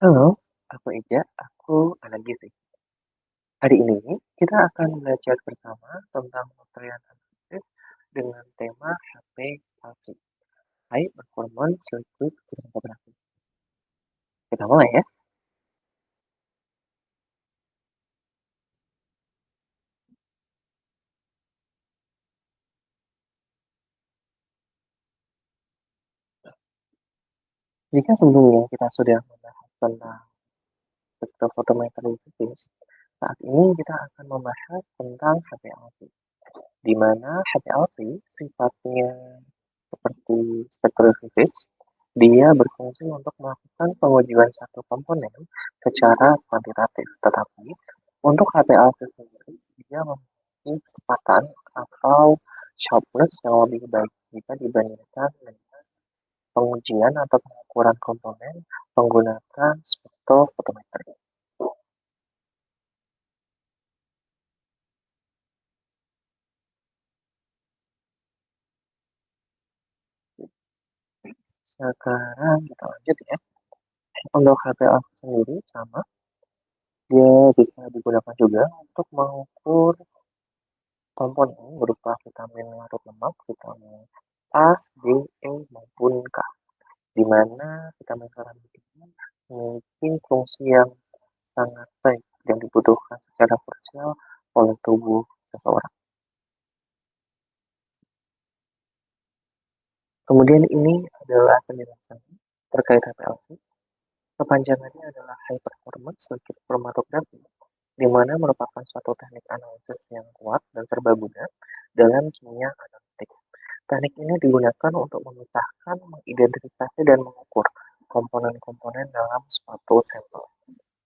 Halo, aku Eja, aku anak gizi. Hari ini kita akan belajar bersama tentang material analisis dengan tema HP palsu, High Performance Liquid Cryptography. Kita mulai ya. Jika sebelumnya kita sudah membahas tentang spectrophotometer saat ini kita akan membahas tentang HPLC, di mana HPLC sifatnya seperti spectrophysics, dia berfungsi untuk melakukan pengujian satu komponen secara kuantitatif. Tetapi untuk HPLC sendiri, dia memiliki kecepatan atau sharpness yang lebih baik jika dibandingkan dengan pengujian atau pengukuran komponen menggunakan spektrofotometer. Sekarang kita lanjut ya. Untuk HPLC sendiri sama, dia bisa digunakan juga untuk mengukur komponen berupa vitamin larut lemak, vitamin A, D, E, maupun K, di mana vitamin larut ini memiliki fungsi yang sangat baik dan dibutuhkan secara krusial oleh tubuh seseorang. Kemudian ini adalah penjelasan terkait HPLC. Kepanjangannya adalah High Performance Liquid Chromatography, di mana merupakan suatu teknik analisis yang kuat dan serbaguna dalam kimia analitik. Teknik ini digunakan untuk memisahkan, mengidentifikasi, dan mengukur komponen-komponen dalam suatu sampel.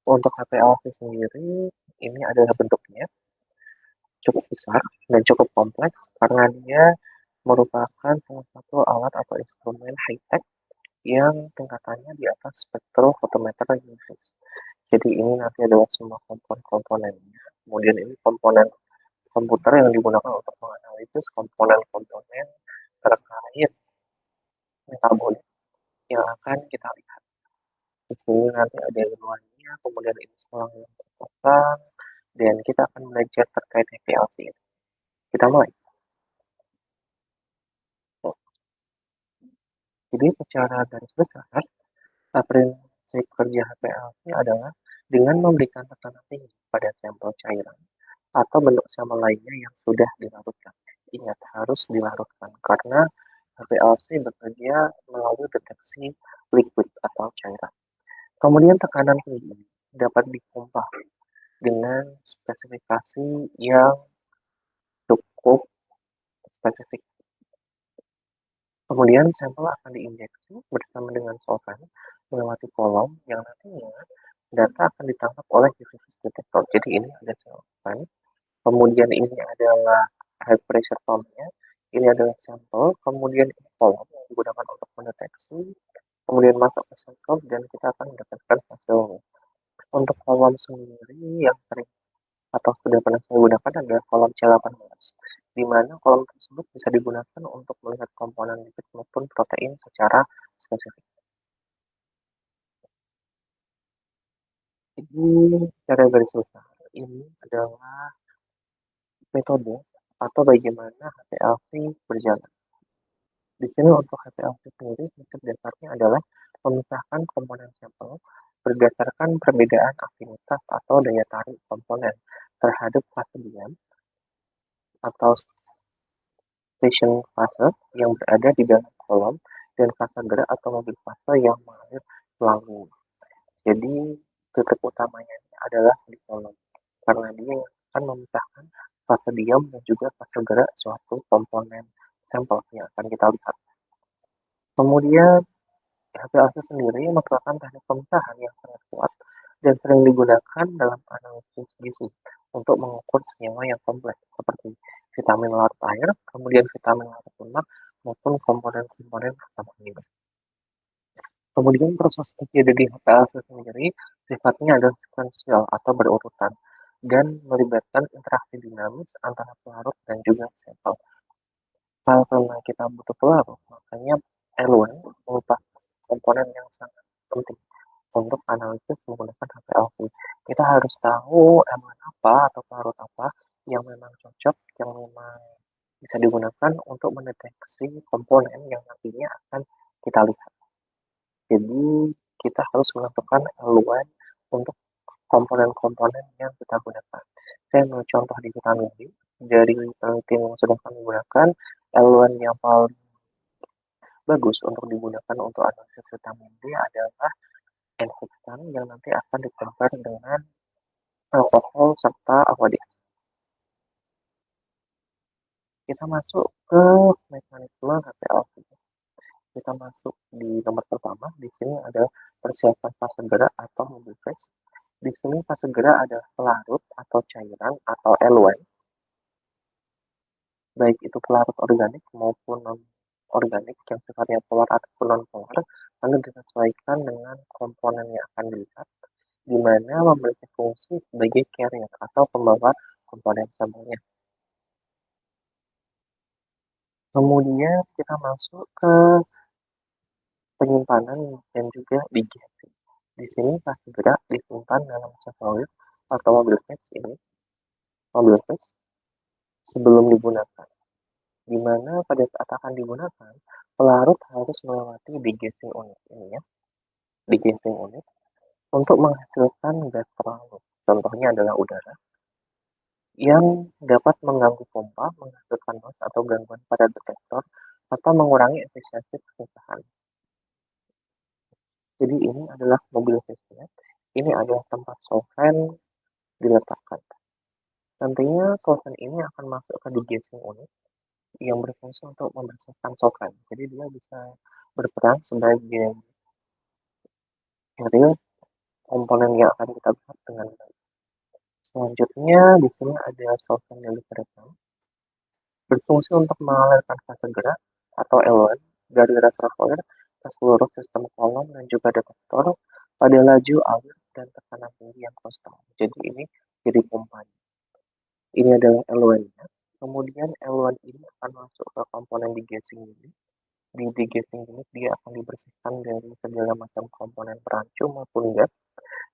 Untuk HPLC sendiri, ini adalah bentuknya cukup besar dan cukup kompleks karena dia merupakan salah satu alat atau instrumen high-tech yang tingkatannya di atas spektrofotometer units. Jadi ini nanti adalah semua komponen-komponennya. Kemudian ini komponen komputer yang digunakan untuk menganalisis komponen-komponen terkait metabolit yang akan kita lihat. Di sini nanti ada ilmuannya, kemudian ini selang yang terpasang, dan kita akan belajar terkait HPLC. Kita mulai. Jadi secara garis besar, prinsip kerja HPLC adalah dengan memberikan tekanan tinggi pada sampel cairan atau bentuk sampel lainnya yang sudah dilarutkan. Ingat, harus dilarutkan karena HPLC bekerja melalui deteksi liquid atau cairan. Kemudian tekanan tinggi dapat dipompa dengan spesifikasi yang cukup spesifik. Kemudian sampel akan diinjeksi bersama dengan solvent melewati kolom yang nantinya data akan ditangkap oleh UV detector. Jadi ini ada solvent. Kemudian ini adalah high pressure pumpnya. Ini adalah sampel. Kemudian ini kolom yang digunakan untuk mendeteksi. Kemudian masuk ke sampel dan kita akan mendapatkan hasilnya. Untuk kolom sendiri yang sering atau sudah pernah saya gunakan adalah kolom C18, di mana kolom tersebut bisa digunakan untuk melihat komponen lipid maupun protein secara spesifik. Jadi, secara garis besar, ini adalah metode atau bagaimana HPLC berjalan. Di sini untuk HPLC sendiri, prinsip dasarnya adalah memisahkan komponen sampel berdasarkan perbedaan afinitas atau daya tarik komponen terhadap fase diam atau station fase yang berada di dalam kolom dan fase gerak atau mobil fase yang mengalir melalui. Jadi titik utamanya adalah di kolom karena dia yang akan memisahkan fase diam dan juga fase gerak suatu komponen sampel yang akan kita lihat. Kemudian HPLC sendiri merupakan teknik pemisahan yang sangat kuat dan sering digunakan dalam analisis gizi untuk mengukur senyawa yang kompleks seperti vitamin larut air, kemudian vitamin larut lemak, maupun komponen-komponen amino. Kemudian proses kerja dari HPLC sendiri sifatnya adalah sequential atau berurutan dan melibatkan interaksi dinamis antara pelarut dan juga sampel. Karena kita butuh pelarut, makanya eluan merupakan komponen yang sangat penting untuk analisis menggunakan HPLC. Kita harus tahu elemen apa atau pelarut apa yang memang cocok, yang memang bisa digunakan untuk mendeteksi komponen yang nantinya akan kita lihat. Jadi kita harus menentukan aluan untuk komponen-komponen yang kita gunakan. Saya ambil contoh di vitamin D. Dari penelitian yang sudah kami gunakan, aluan yang paling bagus untuk digunakan untuk analisis vitamin D adalah N-hexan yang nanti akan ditempel dengan alkohol serta aqueous. Kita masuk ke mekanisme HPLC. Kita masuk di nomor pertama. Di sini ada persiapan fase gerak atau mobil phase. Di sini fase gerak ada pelarut atau cairan atau eluen, baik itu pelarut organik maupun non organik yang sifatnya polar ataupun non polar, lalu disesuaikan dengan komponen yang akan dilihat, di mana memiliki fungsi sebagai carrier atau pembawa komponen sampelnya. Kemudian kita masuk ke penyimpanan dan juga digesing. Di sini fase gerak disimpan dalam cephaloid atau mobil phase sebelum digunakan. Di mana pada saat akan digunakan, pelarut harus melewati digesing unit ini ya, digesing unit untuk menghasilkan gas pelarut. Contohnya adalah udara yang dapat mengganggu pompa, menghasilkan noise atau gangguan pada detektor, atau mengurangi efisiensi perpisahan. Jadi ini adalah mobil phase-nya. Ini adalah tempat solvent diletakkan. Nantinya solvent ini akan masuk ke degassing unit yang berfungsi untuk membersihkan solvent. Jadi dia bisa berperan sebagai carrier komponen yang akan kita buat dengan baik. Selanjutnya di sini ada solvent delivery pump, berfungsi untuk mengalirkan fase gerak atau eluan dari reservoir ke seluruh sistem kolom dan juga detektor pada laju alir dan tekanan tinggi yang konstan. Jadi ini jadi pompanya. Ini adalah eluannya. Kemudian eluan ini akan masuk ke komponen degassing unit. Di degassing unit dia akan dibersihkan dari segala macam komponen perancu maupun gas.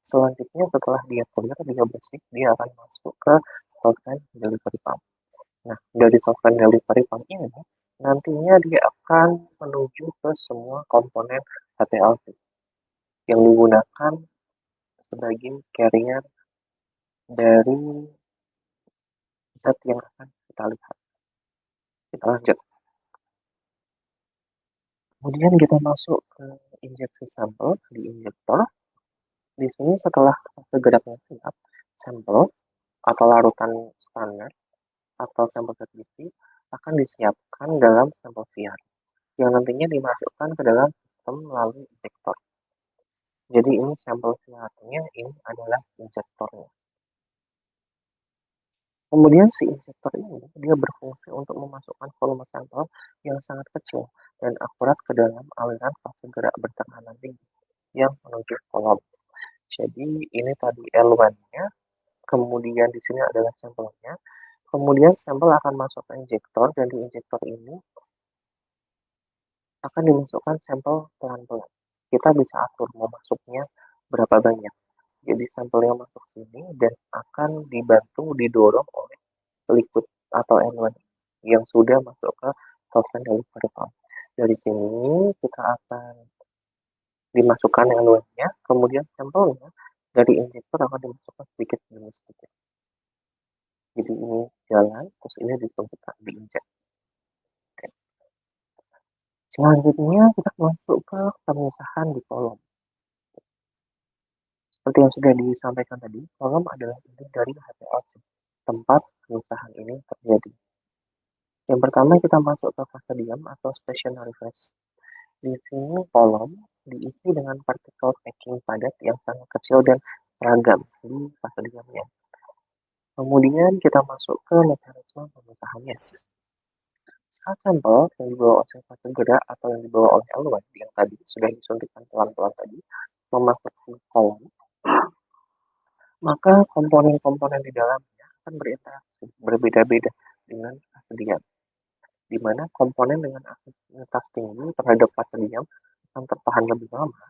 Selanjutnya setelah dia clear, dia bersih, dia akan masuk ke solvent delivery pump. Nah, dari solvent delivery pump ini nantinya dia akan menuju ke semua komponen HPLC yang digunakan sebagai carrier dari zat yang akan kita lihat. Kita lanjut. Kemudian kita masuk ke injeksi sampel di injektor. Di sini setelah fase geraknya siap, sampel atau larutan standar atau sampel zat gizi akan disiapkan dalam sampel vial yang nantinya dimasukkan ke dalam sistem melalui injektor. Jadi ini sampel vialnya, ini adalah injektornya. Kemudian si injektor ini dia berfungsi untuk memasukkan volume sampel yang sangat kecil dan akurat ke dalam aliran fase gerak bertekanan tinggi yang menuju kolom. Jadi ini tadi eluannya, kemudian di sini adalah sampelnya, kemudian sampel akan masuk ke injektor dan di injektor ini akan dimasukkan sampel pelan-pelan. Kita bisa atur mau masuknya berapa banyak. Jadi sampelnya masuk sini dan akan dibantu didorong oleh liquid atau eluan yang sudah masuk ke solvent delivery pump. Dari sini kita akan dimasukkan eluannya, kemudian sampelnya dari injektor akan dimasukkan sedikit demi sedikit. Jadi ini jalan, terus ini ditumpukan diinjek. Selanjutnya kita masuk ke pemisahan di kolom. Seperti yang sudah disampaikan tadi, kolom adalah inti dari HPLC, tempat pemisahan ini terjadi. Yang pertama kita masuk ke fase diam atau stationary phase. Di sini kolom diisi dengan partikel packing padat yang sangat kecil dan beragam di fase diamnya. Kemudian kita masuk ke mekanisme pemisahannya. Saat sampel yang dibawa oleh fase gerak atau yang dibawa oleh eluan yang tadi sudah disuntikkan pelan-pelan tadi memasuki kolom, maka komponen-komponen di dalamnya akan berinteraksi berbeda-beda dengan fase diam, di mana komponen dengan aktivitas tinggi terhadap fase diam akan tertahan lebih lama,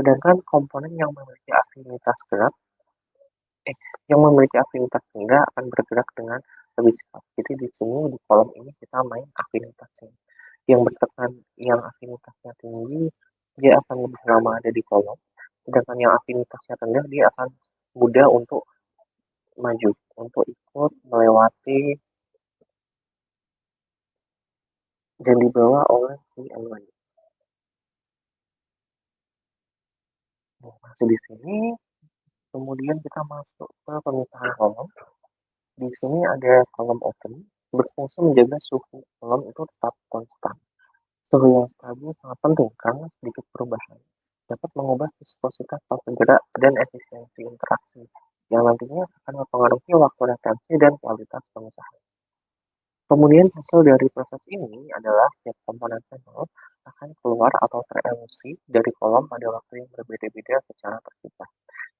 Sedangkan komponen yang memiliki afinitas gerak, yang memiliki afinitas rendah akan bergerak dengan lebih cepat. Jadi di sini di kolom ini kita main afinitasnya. Yang bertekan, yang afinitasnya tinggi, dia akan lebih lama ada di kolom. Sedangkan yang afinitasnya rendah, dia akan mudah untuk maju, untuk ikut melewati dan dibawa oleh si elemen. Nah, masih di sini, kemudian kita masuk ke pemisahan kolom. Di sini ada kolom open, berfungsi menjaga suhu kolom itu tetap konstan. Suhu yang stabil sangat penting karena sedikit perubahan dapat mengubah viskositas fase gerak dan efisiensi interaksi yang nantinya akan mempengaruhi waktu retensi dan kualitas pemisahan. Kemudian hasil dari proses ini adalah setiap komponen sampel akan keluar atau terelusi dari kolom pada waktu yang berbeda-beda secara terpisah.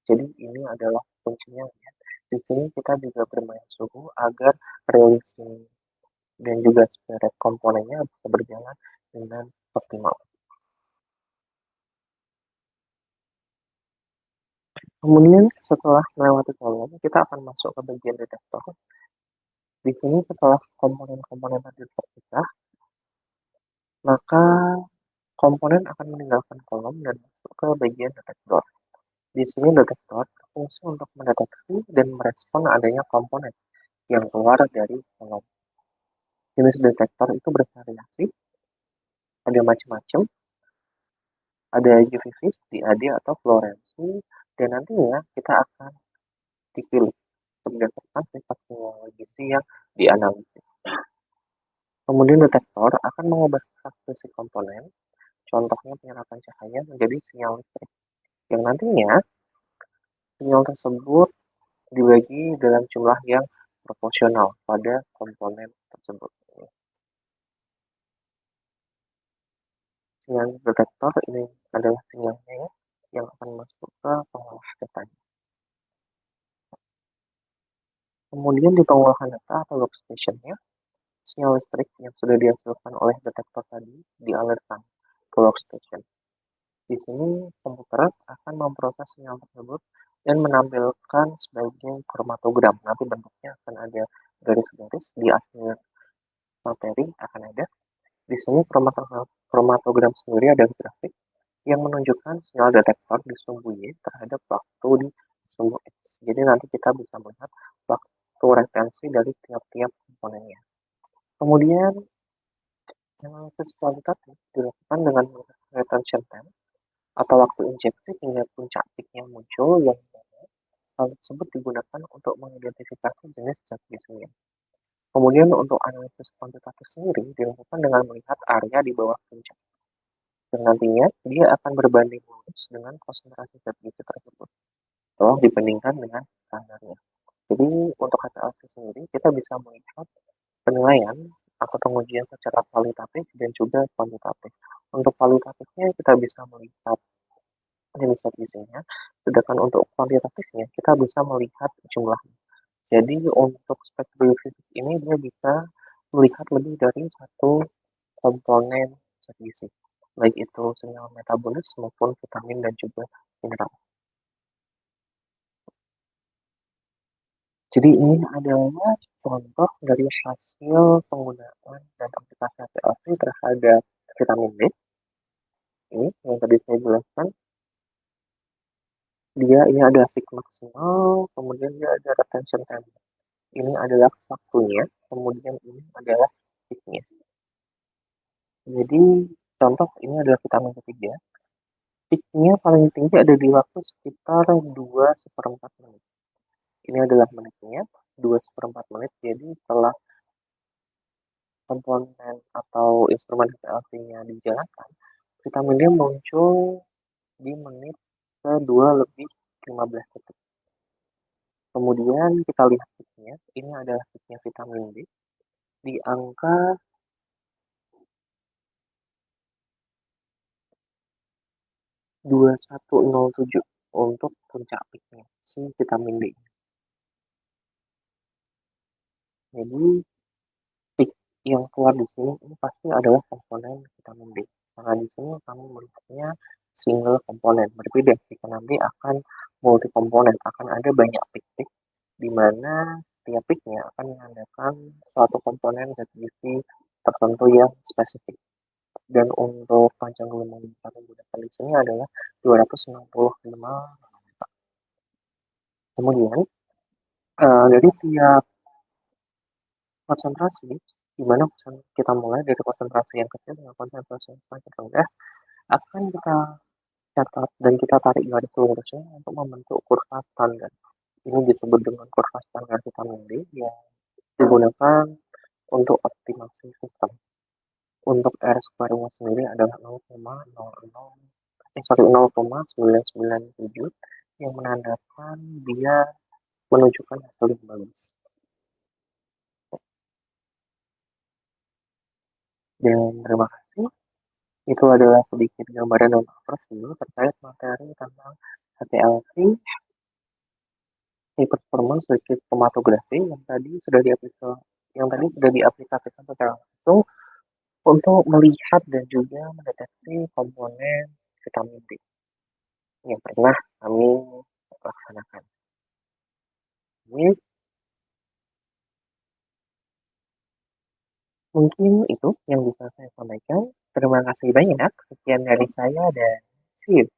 Jadi ini adalah kuncinya. Di sini kita juga bermain suhu agar releasing dan juga spread komponennya bisa berjalan dengan optimal. Kemudian setelah melewati kolom, kita akan masuk ke bagian detektor. Di sini setelah komponen-komponen tadi terpisah, maka komponen akan meninggalkan kolom dan masuk ke bagian detektor. Di sini detektor berfungsi untuk mendeteksi dan merespon adanya komponen yang keluar dari kolom. Jenis detektor itu bervariasi, ada macam-macam, ada UV vis, DAD atau fluorensi, dan nantinya kita akan dipilih berdasarkan sifat sinyalogis yang dianalisis. Kemudian detektor akan mengubah karakteristik komponen, contohnya penyerapan cahaya menjadi sinyal listrik, yang nantinya sinyal tersebut dibagi dalam jumlah yang proporsional pada komponen tersebut. Sinyal detektor ini adalah sinyalnya yang akan masuk ke pengolah datanya. Kemudian di pengolahan data atau workstation-nya, sinyal listrik yang sudah dihasilkan oleh detektor tadi dialirkan ke workstation. Di sini komputer akan memproses sinyal tersebut dan menampilkan sebagai kromatogram. Nanti bentuknya akan ada garis-garis di akhir materi akan ada. Di sini kromatogram sendiri ada grafik yang menunjukkan sinyal detektor di sumbu Y terhadap waktu di sumbu X. Jadi nanti kita bisa melihat waktu retensi dari tiap-tiap komponennya. Kemudian analisis kualitatif dilakukan dengan retention time atau waktu injeksi hingga puncak peaknya muncul yang hal tersebut digunakan untuk mengidentifikasi jenis zat kimia. Kemudian untuk analisis kuantitatif sendiri dilakukan dengan melihat area di bawah puncak. Dan nantinya dia akan berbanding lurus dengan konsentrasi zat gizi tersebut. Tolong dibandingkan dengan standarnya. Jadi untuk HPLC sendiri kita bisa melihat penilaian atau pengujian secara kualitatif dan juga kuantitatif. Untuk kualitatifnya kita bisa melihat jenis zat gizinya, sedangkan untuk kuantitatifnya kita bisa melihat jumlahnya. Jadi untuk spektrofisis ini dia bisa melihat lebih dari satu komponen zat gizi, baik itu senyawa metabolis maupun vitamin dan juga mineral. Jadi ini adalah contoh dari hasil penggunaan dan aplikasi HPLC terhadap vitamin D. Ini yang tadi saya jelaskan. Dia ini ada peak maksimal, kemudian dia ada retention time. Ini adalah waktunya, kemudian ini adalah peaknya. Jadi contoh ini adalah vitamin ketiga. Peaknya paling tinggi ada di waktu sekitar 2/4 menit. Ini adalah menitnya, 2/4 menit. Jadi setelah komponen atau instrumen HPLC-nya dijalankan, vitamin D muncul di menit ke-2 lebih 15 detik. Kemudian kita lihat peaknya, ini adalah peaknya vitamin D di angka 2107 untuk puncak peaknya si vitamin D. Jadi peak yang keluar di sini ini pasti adalah komponen vitamin D. Karena di sini kami melihatnya single komponen, berbeda jika nanti akan multi komponen, akan ada banyak pik-pik di mana tiap piknya akan menandakan suatu komponen zat gizi tertentu yang spesifik. Dan untuk panjang gelombang yang kami gunakan di sini adalah 265 nanometer. Kemudian dari tiap konsentrasi, di mana kita mulai dari konsentrasi yang kecil dengan konsentrasi yang semakin rendah, akan kita catat dan kita tarik garis lurusnya untuk membentuk kurva standar. Ini disebut dengan kurva standar vitamin D yang digunakan untuk optimasi sistem. Untuk R square-nya sendiri adalah 0,997 yang menandakan dia menunjukkan hasil yang bagus. Dan terima kasih. Itu adalah sedikit gambaran dan overview terkait materi tentang HPLC, high performance circuit chromatografi yang tadi sudah diaplikasikan secara langsung untuk melihat dan juga mendeteksi komponen vitamin D yang pernah kami laksanakan. Ini mungkin itu yang bisa saya sampaikan. Terima kasih banyak. Sekian dari saya dan see you.